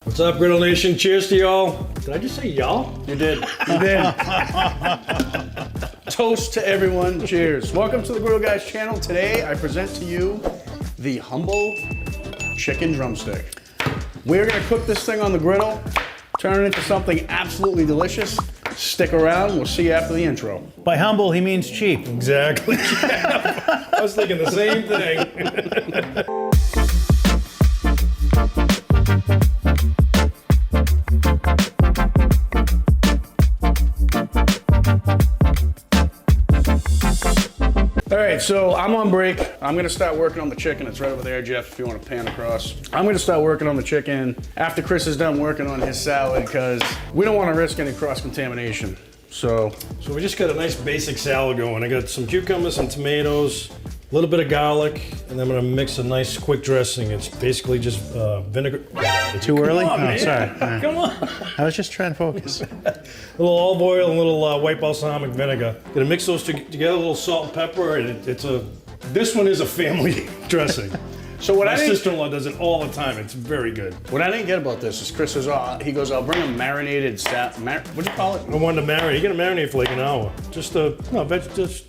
What's up, Griddle Nation? Cheers to y'all. Did I just say y'all? You did. You did. Toast to everyone. Cheers. Welcome to the Griddle Guys channel. Today, I present to you the humble chicken drumstick. We're gonna cook this thing on the griddle, turn it into something absolutely delicious. Stick around. We'll see you after the intro. By humble, he means cheap. Exactly. I was thinking the same thing. All right, so I'm on break. I'm gonna start working on the chicken. It's right over there, Jeff, if you wanna pan across. I'm gonna start working on the chicken after Chris is done working on his salad because we don't wanna risk any cross-contamination. So we just got a nice basic salad going. I got some cucumbers, some tomatoes, a little bit of garlic, and I'm gonna mix a nice quick dressing. It's basically just vinegar. Too early? Come on, Oh, man. sorry. Come on. I was just trying to focus. A little olive oil and a little white balsamic vinegar. Gonna mix those together, a little salt and pepper, and this one is a family dressing. So what My I didn't, sister-in-law does it all the time. It's very good. what I didn't get about this is Chris says, he goes, I'll bring a marinated what'd you call it? I wanted to marinate. You're gonna marinate for like an hour.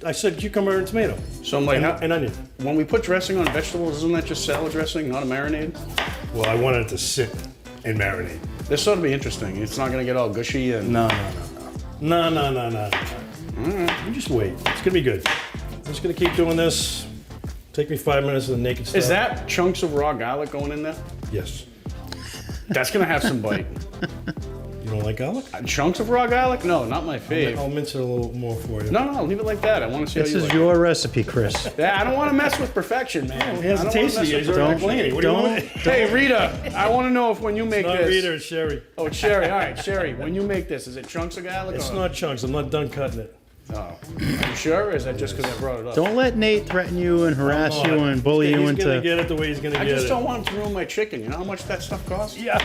I said cucumber and tomato. So I'm like, And onion. when we put dressing on vegetables, isn't that just salad dressing, not a marinade? Well, I wanted it to sit and marinate. This ought to be interesting. It's not gonna get all gushy and... No. You just wait. It's gonna be good. I'm just gonna keep doing this. Take me 5 minutes of the naked stuff. Is that chunks of raw garlic going in there? Yes. That's gonna have some bite. You don't like garlic? Chunks of raw garlic? No, not my fave. I'll mince it a little more for you. No, leave it like that. I want to see This how you is like your recipe, Chris. it. Yeah, I don't want to mess with perfection, man. It hasn't I don't wanna tasted mess yet. with He's already perfection. complaining. What do you want? Hey, Rita, I want to know if when you make Not this... Rita, it's Sherry. Oh, it's Sherry. All right, Sherry, when you make this, is it chunks of garlic? It's or... not chunks. I'm not done cutting it. Oh. Are you sure, or is that just because I brought it up? Don't let Nate threaten you and harass you and bully you He's gonna into... get it the way he's gonna I get it. just don't want him to ruin my chicken. You know how much that stuff costs? Yeah.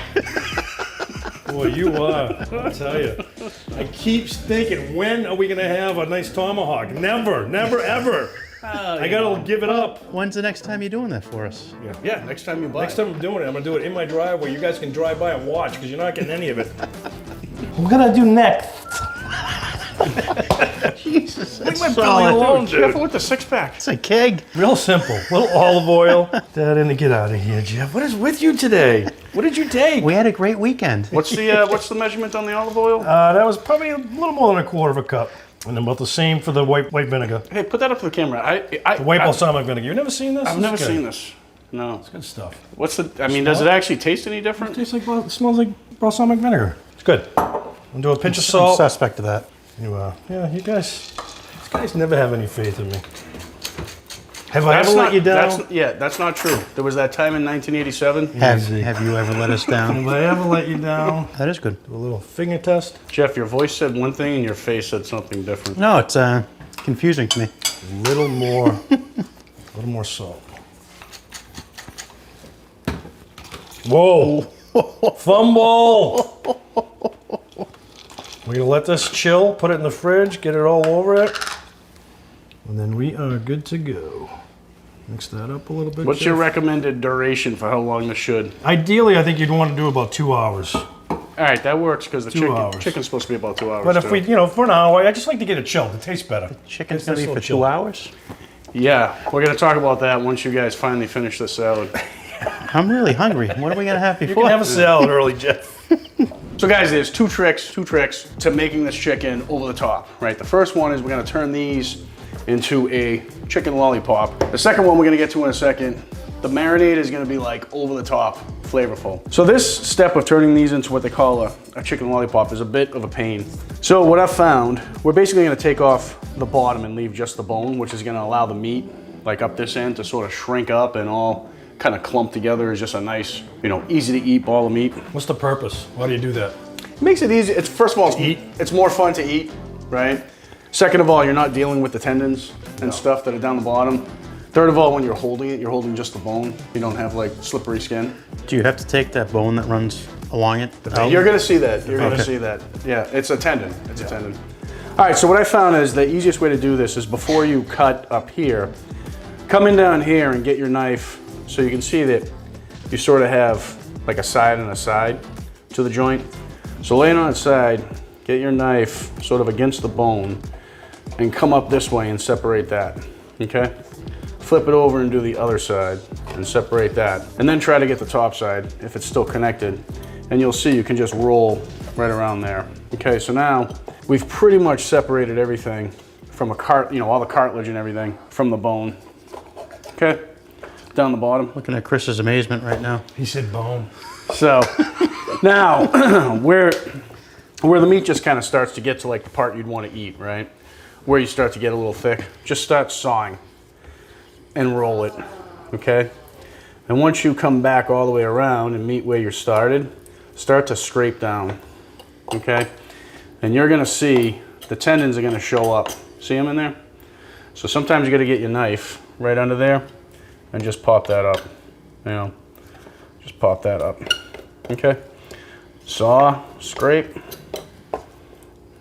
Boy, you are. I'll tell you. I keep thinking, when are we gonna have a nice tomahawk? Never, ever. I gotta give it up. When's the next time you're doing that for us? Yeah, next time you buy Next time I'm doing it, I'm gonna do it in my driveway. You guys can drive by and watch, because you're not getting any of it. What can I do next? Jesus, that's my belly solid. alone, dude. Careful with the six-pack. It's a keg. Real simple. Little olive oil. Dad, and get out of here, Jeff. What is with you today? What did you take? We had a great weekend. What's the measurement on the olive oil? That was probably a little more than a quarter of a cup. And about the same for the white vinegar. Hey, put that up to the camera. The white balsamic vinegar. You've never seen this? I've never seen this. No. It's good stuff. Does it actually taste any different? It smells like balsamic vinegar. It's good. I'm do a pinch of I'm salt. suspect of that. You guys, these guys never have any faith in me. Have I ever let you down? That's not true. There was that time in 1987. Have you ever let us down? Have I ever let you down? That is good. Do a little finger test. Jeff, your voice said one thing and your face said something different. No, it's confusing to me. A little more salt. Whoa! Fumble! We're gonna let this chill, put it in the fridge, get it all over it, and then we are good to go. Mix that up a little bit. What's Jeff? your recommended duration for how long this should? Ideally, I think you'd want to do about 2 hours. All right, that works because the 2 hours. chicken's supposed to be about 2 hours. But if we, for an hour, I just like to get it chilled. It tastes better. Chicken's It's gonna be a for little 2 hours? Yeah, we're gonna talk about that once you guys finally finish the salad. I'm really hungry. What are we gonna have You before? can have a salad early, Jeff. So guys, there's two tricks to making this chicken over the top, right? The first one is we're gonna turn these into a chicken lollipop. The second one we're gonna get to in a second. The marinade is gonna be like over the top, flavorful. So this step of turning these into what they call a chicken lollipop is a bit of a pain. So what I've found, we're basically gonna take off the bottom and leave just the bone, which is gonna allow the meat, like up this end, to sort of shrink up and all kind of clump together as just a nice, easy to eat ball of meat. What's the purpose? Why do you do that? It makes it easy. It's first of all, it's more fun to eat, right? Second of all, you're not dealing with the tendons and stuff that are down the bottom. Third of all, when you're holding it, you're holding just the bone. You don't have like slippery skin. Do you have to take that bone that runs along it? You're gonna see that. You're gonna see that. Yeah, it's a tendon. It's a tendon. All right, so what I found is the easiest way to do this is before you cut up here, come in down here and get your knife so you can see that you sort of have like a side and a side. to the joint. So lay it on its side, get your knife sort of against the bone, and come up this way and separate that, okay? Flip it over and do the other side and separate that. And then try to get the top side if it's still connected. And you'll see you can just roll right around there. Okay, so now we've pretty much separated everything from all the cartilage and everything from the bone. Okay, down the bottom. Looking at Chris's amazement right now. He said bone. So now where the meat just kind of starts to get to like the part you'd want to eat, right? Where you start to get a little thick, just start sawing and roll it, okay? And once you come back all the way around and meet where you started, start to scrape down, okay? And you're gonna see the tendons are gonna show up. See them in there? So sometimes you gotta get your knife right under there and just pop that up, you know? Just pop that up, okay? Saw, scrape,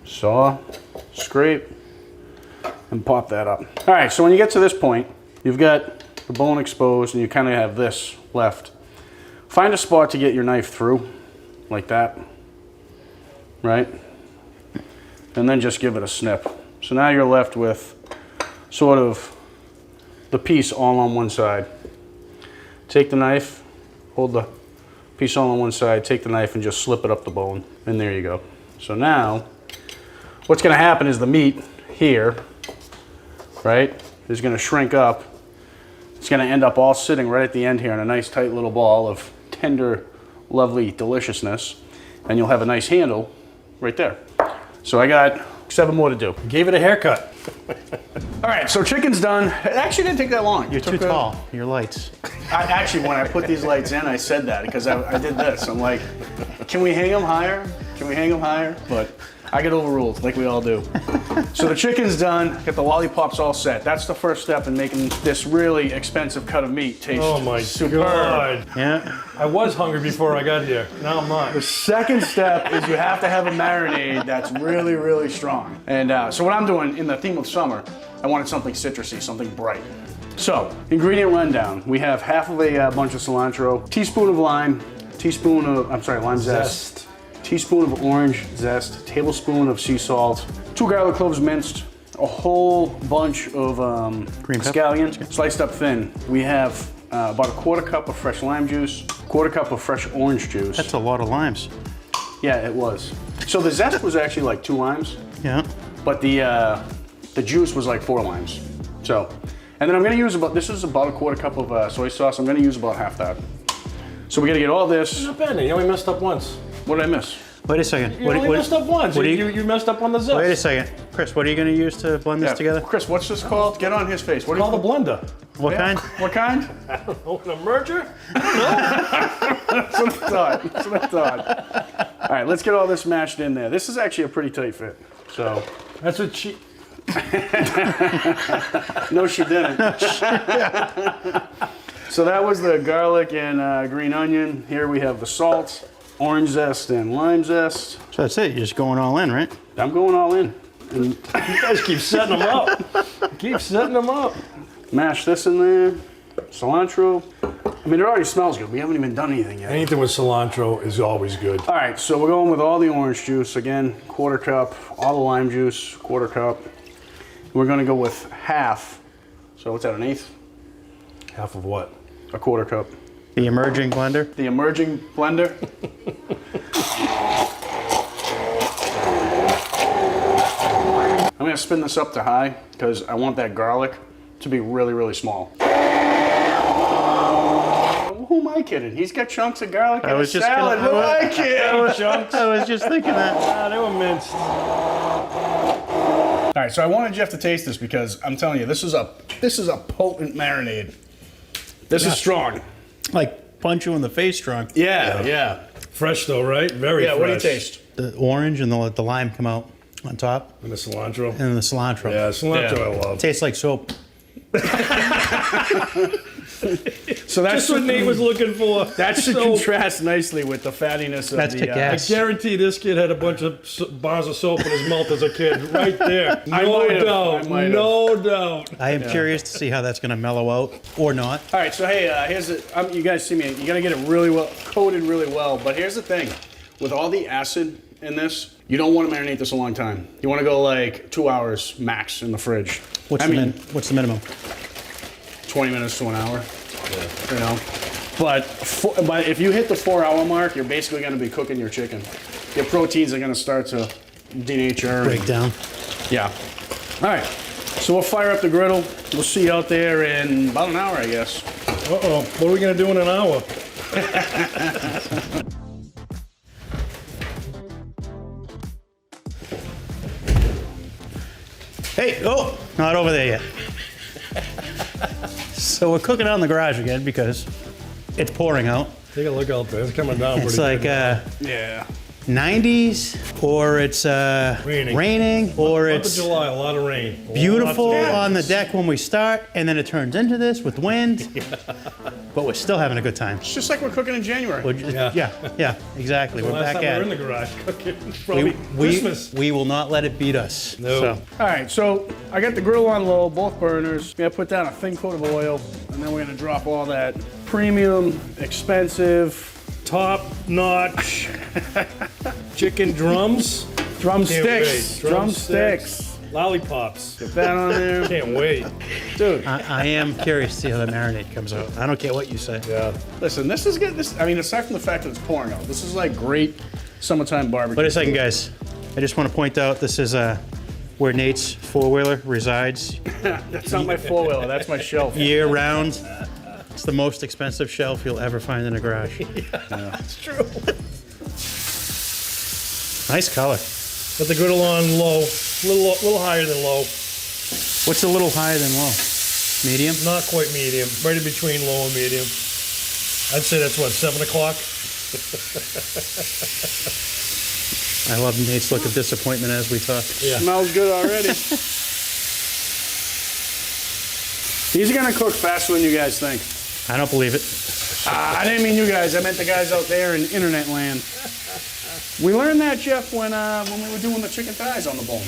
saw, scrape, and pop that up. All right, so when you get to this point, you've got the bone exposed and you kind of have this left. Find a spot to get your knife through, like that, right? And then just give it a snip. So now you're left with sort of the piece all on one side. Take the knife, hold the piece all on one side, take the knife and just slip it up the bone, and there you go. So now, what's gonna happen is the meat here, right, is gonna shrink up. It's gonna end up all sitting right at the end here in a nice tight little ball of tender, lovely deliciousness, and you'll have a nice handle right there. So I got 7 more to do. Gave it a haircut. All right, so chicken's done. It actually didn't take that long. You're too tall. Your lights. Actually, when I put these lights in, I said that because I did this. I'm like, can we hang them higher? Can we hang them higher? But I get overruled, like we all do. So the chicken's done. Got the lollipops all set. That's the first step in making this really expensive cut of meat taste Oh my superb. God. Yeah. I was hungry before I got here. Now I'm not. The second step is you have to have a marinade that's really, really strong. And so what I'm doing in the theme of summer, I wanted something citrusy, something bright. So, ingredient rundown. We have half of a bunch of cilantro, teaspoon of lime, lime zest, teaspoon of orange zest, tablespoon of sea salt, 2 garlic cloves minced, a whole bunch of Green pepper. scallions sliced up thin. We have about a 1/4 cup of fresh lime juice, 1/4 cup of fresh orange juice. That's a lot of limes. Yeah, it was. So the zest was actually like 2 limes, Yeah. but the juice was like 4 limes. So, and then I'm gonna use this is about a 1/4 cup of soy sauce. I'm gonna use about half that. So we gotta get all this. Not bad. You only messed up once. What did I miss? Wait a second. You only messed up once. what do You messed up on the zest. Wait a second. Chris, what are you going to use to blend this together? Chris, what's this called? Get on his face. What do Call you the blender. What kind? What kind? Oh, a merger? That's what I thought. That's what I thought. All right, let's get all this mashed in there. This is actually a pretty tight fit. So. That's what she... No, she didn't. So that was the garlic and green onion. Here we have the salt, orange zest, and lime zest. So that's it. You're just going all in, right? I'm going all in. And You guys keep setting them up. Keep setting them up. mash this in there. Cilantro. I mean, it already smells good. We haven't even done anything yet. Anything with cilantro is always good. All right, so we're going with all the orange juice. Again, 1/4 cup. All the lime juice, 1/4 cup. We're gonna go with half. So what's that, 1/8? Half of what? A 1/4 cup. The emerging blender. The emerging blender. I'm gonna spin this up to high because I want that garlic to be really, really small. Who am I kidding? He's got chunks of garlic in his salad. Who am I kidding? Chunks? I was just thinking that. Ah, they were minced. All right, so I wanted Jeff to taste this because I'm telling you, this is a potent marinade. This is strong. Like punch you in the face strong. Yeah. Fresh though, right? Very fresh. What do you taste? The orange and the lime come out on top, And the cilantro. and the cilantro. Yeah, cilantro Yeah. I love. Tastes like soap. So that's That's what Nate was looking for. that should Soap. contrast nicely with the fattiness of That's the. kick-ass. I guarantee this kid had a bunch of bars of soap in his mouth as a kid, right there. I No might have. doubt. I might have. No doubt. I am curious to see how that's going to mellow out or not. All right, so hey, here's the. You guys see me. You gotta get it really well coated, really well. But here's the thing: with all the acid in this, you don't want to marinate this a long time. You want to go like 2 hours max in the fridge. What's the minimum? 20 minutes to an hour. You know, but if you hit the 4 hour mark, you're basically going to be cooking your chicken. Your proteins are going to start to denature. Break down. Yeah. All right. So we'll fire up the griddle. We'll see you out there in about an hour, I guess. Uh-oh. What are we going to do in an hour? Hey, oh, not over there yet. So we're cooking out in the garage again because it's pouring out. Take a look out there. It's coming down It's pretty like good. Yeah. 90s, or it's raining, or 4th it's of July, a lot of rain. beautiful Lots of on the deck when we start, and then it turns into this with wind. But we're still having a good time. It's just like we're cooking in January. Yeah, exactly. We're Last back time we at were in it. the garage cooking. Probably We Christmas. will not let it beat us. No. So, All right, so I got the grill on low, both burners. We're gonna put down a thin coat of oil, and then we're gonna drop all that premium, expensive, Top-notch chicken drums. drumsticks. Drumsticks. Lollipops. Get that on there. Can't wait. Dude, I am curious to see how the marinade comes out. I don't care what you say. Yeah. listen, this is good. I mean, aside from the fact that it's pouring out, this is like great summertime barbecue. Wait a second, guys. I just want to point out this is where Nate's four-wheeler resides That's not my four-wheeler, that's my shelf. year-round. It's the most expensive shelf you'll ever find in a garage. It's true. Nice color. Put the griddle on low. Little higher than low. What's a little higher than low? Medium? Not quite medium. Right in between low and medium. I'd say that's what, 7 o'clock? I love Nate's look of disappointment as we talk. Yeah. Smells good already. These are gonna cook faster than you guys think. I don't believe it. I didn't mean you guys. I meant the guys out there in internet land. We learned that, Jeff, when we were doing the chicken thighs on the bone.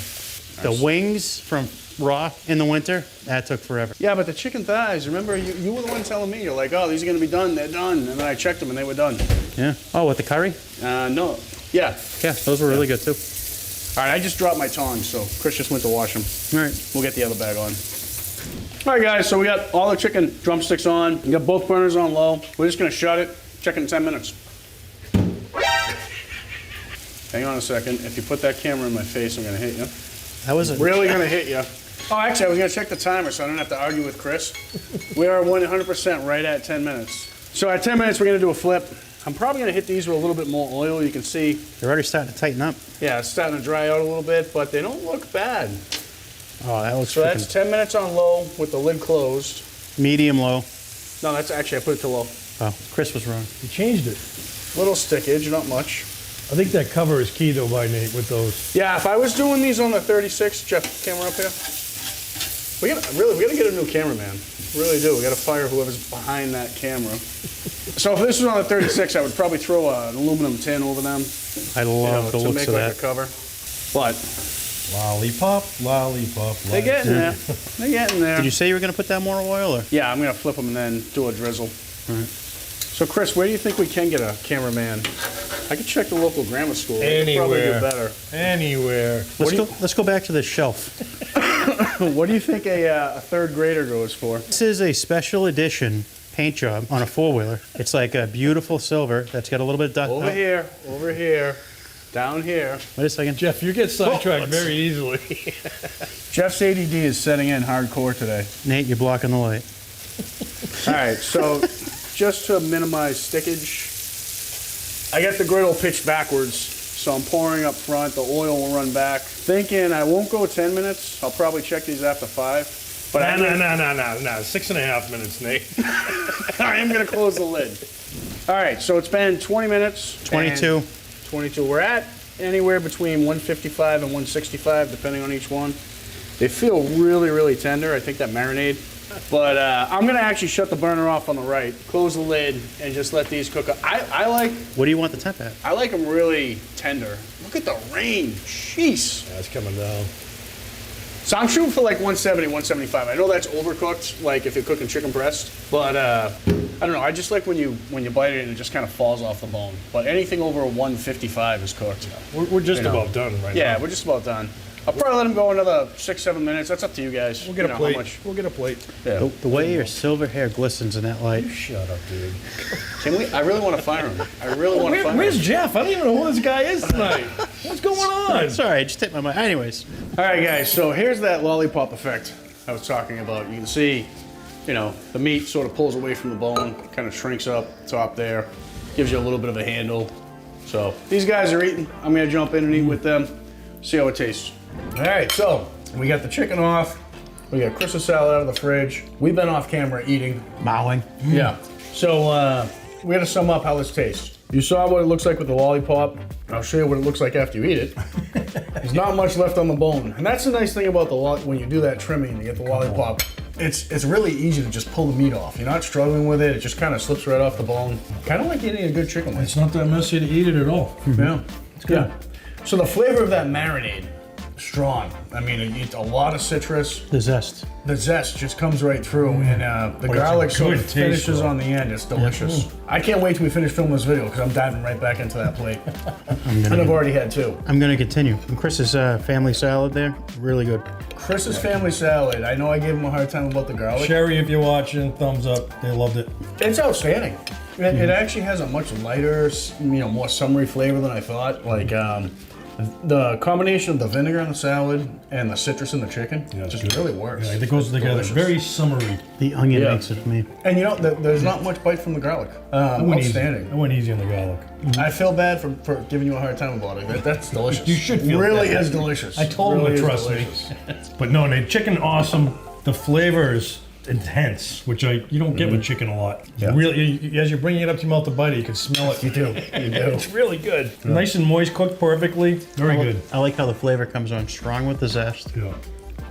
The wings from raw in the winter, that took forever. Yeah, but the chicken thighs, remember, you were the one telling me, you're like, oh, these are gonna be done, they're done. And then I checked them and they were done. Yeah. Oh, with the curry? No. Yeah. Yeah, those were really good too. All right, I just dropped my tongs, so Chris just went to wash them. All right. We'll get the other bag on. All right, guys, so we got all the chicken drumsticks on. We got both burners on low. We're just gonna shut it, check in 10 minutes. Hang on a second. If you put that camera in my face, I'm gonna hit you. That was a Really gonna hit you. Oh, actually, I was gonna check the timer so I don't have to argue with Chris. We are 100% right at 10 minutes. So at 10 minutes, we're gonna do a flip. I'm probably gonna hit these with a little bit more oil. You can see, They're already starting to tighten up. yeah, it's starting to dry out a little bit, but they don't look bad. Oh, that looks So that's freaking 10 minutes on low with the lid closed. medium low. No, that's actually, I put it to low. Oh, Chris was wrong. You changed it. Little stickage, not much. I think that cover is key though by Nate with those. Yeah, if I was doing these on the 36, Jeff, camera up here. We gotta get a new cameraman. Really do. We gotta fire whoever's behind that camera. So if this was on the 36, I would probably throw an aluminum tin over them, I love the to looks make of like that. a cover. But Lollipop, lollipop, they're getting there. They're getting there. Did you say you were going to put down more oil? Or? Yeah, I'm gonna flip them and then do a drizzle. So Chris, where do you think we can get a cameraman? I could check the local grammar school. They could probably do Anywhere. better. Anywhere. Let's go back to the shelf. What do you think a third grader goes for? This is a special edition paint job on a four-wheeler. It's like a beautiful silver that's got a little bit of dust. Over here, down here. Wait a second. Jeff, you get sidetracked very easily. Jeff's ADD is setting in hardcore today. Nate, you're blocking the light. All right, so just to minimize stickage, I got the griddle pitched backwards, so I'm pouring up front, the oil will run back. Thinking I won't go 10 minutes, I'll probably check these after 5. But No. 6.5 minutes, Nate. I am gonna close the lid. All right, so it's been 20 minutes. 22. and 22. We're at anywhere between 155 and 165, depending on each one. They feel really, really tender. I think that marinade. But I'm gonna actually shut the burner off on the right, close the lid, and just let these cook. I like What do you want the temp at? them really tender. Look at the rain, jeez. Yeah, it's coming down. So I'm shooting for like 170, 175. I know that's overcooked, like if you're cooking chicken breast, but I don't know. I just like when you bite it and it just kind of falls off the bone. But anything over a 155 is cooked. We're just about done right now. Yeah, we're just about done. I'll probably let them go another 6-7 minutes. That's up to you guys. We'll get a how plate. much- We'll get a plate. Yeah. The way your silver hair glistens in that light. Shut up, dude. Can we? I really want to fire him. I really want to fire Where's him. Jeff? I don't even know who this guy is tonight. What's going on? Sorry, I just hit my mind. Anyways, All right, guys. So here's that lollipop effect I was talking about. You can see, the meat sort of pulls away from the bone, kind of shrinks up top there, gives you a little bit of a handle. So these guys are eating. I'm gonna jump in and eat with them. See how it tastes. All right, so we got the chicken off. We got Christmas salad out of the fridge. We've been off camera eating. mowing. Yeah. So we got to sum up how this tastes. You saw what it looks like with the lollipop. I'll show you what it looks like after you eat it. There's not much left on the bone, and that's the nice thing about when you do that trimming and you get the lollipop. It's really easy to just pull the meat off. You're not struggling with it. It just kind of slips right off the bone. Kind of like eating a good chicken wing. It's not that messy to eat it at all. Yeah, it's good. Yeah. So the flavor of that marinade, strong. I mean, it eats a lot of citrus. The zest. The zest just comes right through, and the garlic it's a sort good of taste, finishes though. on the end. It's delicious. I can't wait till we finish filming this video because I'm diving right back into that plate. And I've already had two. I'm gonna continue. And Chris's family salad there, really good. Chris's family salad. I know I gave him a hard time about the garlic. Sherry, if you're watching, thumbs up. They loved it. It's outstanding. It actually has a much lighter, more summery flavor than I thought. Like the combination of the vinegar in the salad and the citrus in the chicken just good. really works. Yeah, it goes together. Delicious. Very summery. The onion Yeah. makes it for me. And there's not much bite from the garlic. Outstanding. I went easy on the garlic. I feel bad for giving you a hard time about it. That's delicious. You should feel really bad. is delicious. I told really him to is trust delicious. me. But no, the chicken awesome. The flavor is intense, which you don't get with chicken a lot. Yeah. Really, as you're bringing it up to your mouth to bite it, you can smell it. You do. You do. It's really good. Nice and moist, cooked perfectly. Very good. I like how the flavor comes on strong with the zest, Yeah.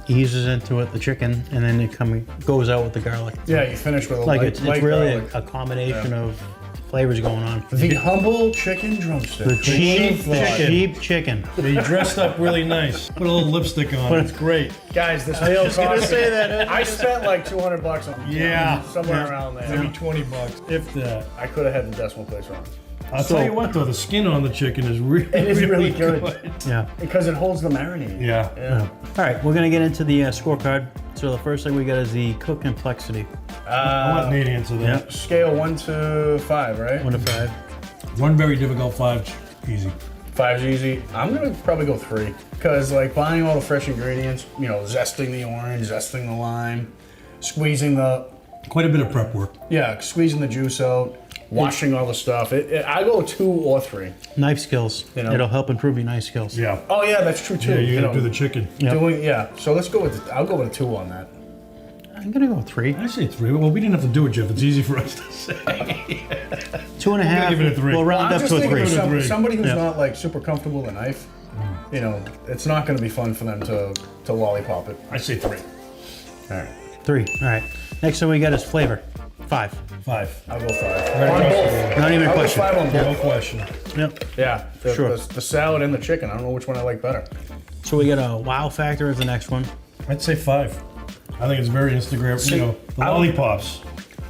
eases into it, the chicken, and then it goes out with the garlic. Yeah, you finish with a Like light, it's light really garlic. a combination of flavors going on. The humble chicken drumstick. The cheap chicken. cheap chicken. They dressed up really nice. Put a little lipstick on. It's great. Guys, this meal cost gonna me- say that. I spent like $200 on it. Yeah. Somewhere around there. Maybe $20, if that. I could have had the decimal place wrong. I'll tell you what, though, the skin on the chicken is really, It is really good. Yeah. Because it holds the marinade. Yeah. Yeah. All right, we're gonna get into the scorecard. So the first thing we got is the cook complexity. I'll let Nate answer that. Scale 1 to 5, right? 1 to 5. One very difficult, 5 easy. 5's easy. I'm gonna probably go 3 because buying all the fresh ingredients, zesting the orange, zesting the lime, squeezing Quite a bit of prep work. squeezing the juice out, washing all the stuff. I go 2 or 3. Knife skills. It'll help improve your knife skills. Yeah. Oh yeah, that's true too. Yeah, you gotta do the chicken. So let's go with. I'll go with a 2 on that. I'm gonna go 3. I say 3. Well, we didn't have to do it, Jeff. It's easy for us to say. 2.5. give it a 3. We'll round I'm up just to a thinking 3. of Three. somebody who's Yeah. not super comfortable with a knife. It's not going to be fun for them to lollipop it. I say 3. All right, 3. All right. Next thing we got is flavor. 5. 5. I'll go 5. Very On nice. both. Not even a I'll go question. 5 on No both. question. Yep. Yeah, Sure. the salad and the chicken. I don't know which one I like better. So we got a wow factor as the next one. I'd say 5. I think it's very Instagram. The lollipops.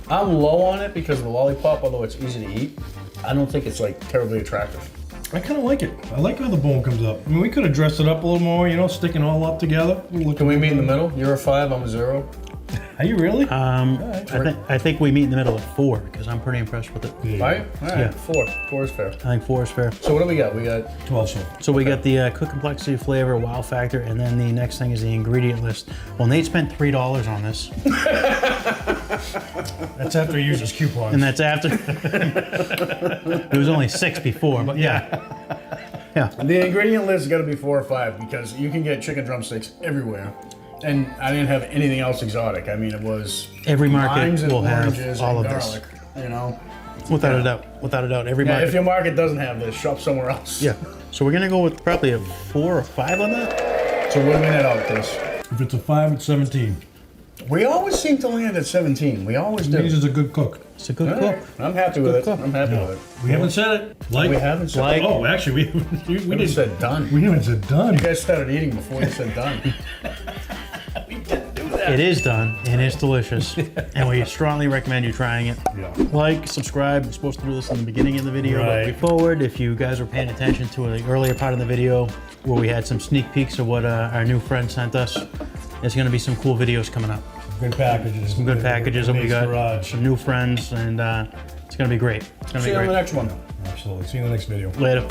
I'm low on it because the lollipop, although it's easy to eat, I don't think it's terribly attractive. I kind of like it. I like how the bone comes up. I mean, we could have dressed it up a little more, sticking all up together. Can we meet in the middle? You're a 5, I'm a 0. Are you really? I think we meet in the middle of 4 because I'm pretty impressed with it. Right? All right, Yeah. 4. 4 is fair. I think 4 is fair. So what do we got? We got 12 so. So we got the cook complexity, flavor, wow factor, and then the next thing is the ingredient list. Well, Nate spent $3 on this, That's after he uses coupons. and that's after. It was only 6 before, but yeah. Yeah. the ingredient list has got to be 4 or 5 because you can get chicken drumsticks everywhere. And I didn't have anything else exotic. I mean, it was Every market limes and will have oranges all and of this. garlic, you know? Without a doubt. Without a doubt. Every Yeah, market. if your market doesn't have this, shop somewhere else. Yeah. So we're going to go with probably a 4 or 5 on that. So what do we net out this? If it's a 5, it's 17. We always seem to land at 17. We always do. Means it's a good cook. It's a good All cook. right. I'm happy with it. cook. I'm happy with it. We haven't said it. Like. We haven't said Like- Oh, actually, we We didn't. just said done. We haven't said done. You guys started eating before you said done. We didn't do that. It is done, and it's delicious. And we strongly recommend you trying it. Yeah. Like, subscribe. You're supposed to do this in the beginning of the video. Right. But forward, if you guys were paying attention to the earlier part of the video where we had some sneak peeks of what our new friend sent us, there's going to be some cool videos coming up. Good packages. Some good packages that we Nate's got. Garage. Some new friends, and it's going to be great. It's going to See be you on great. the next one. Absolutely. See you in the next video. Later.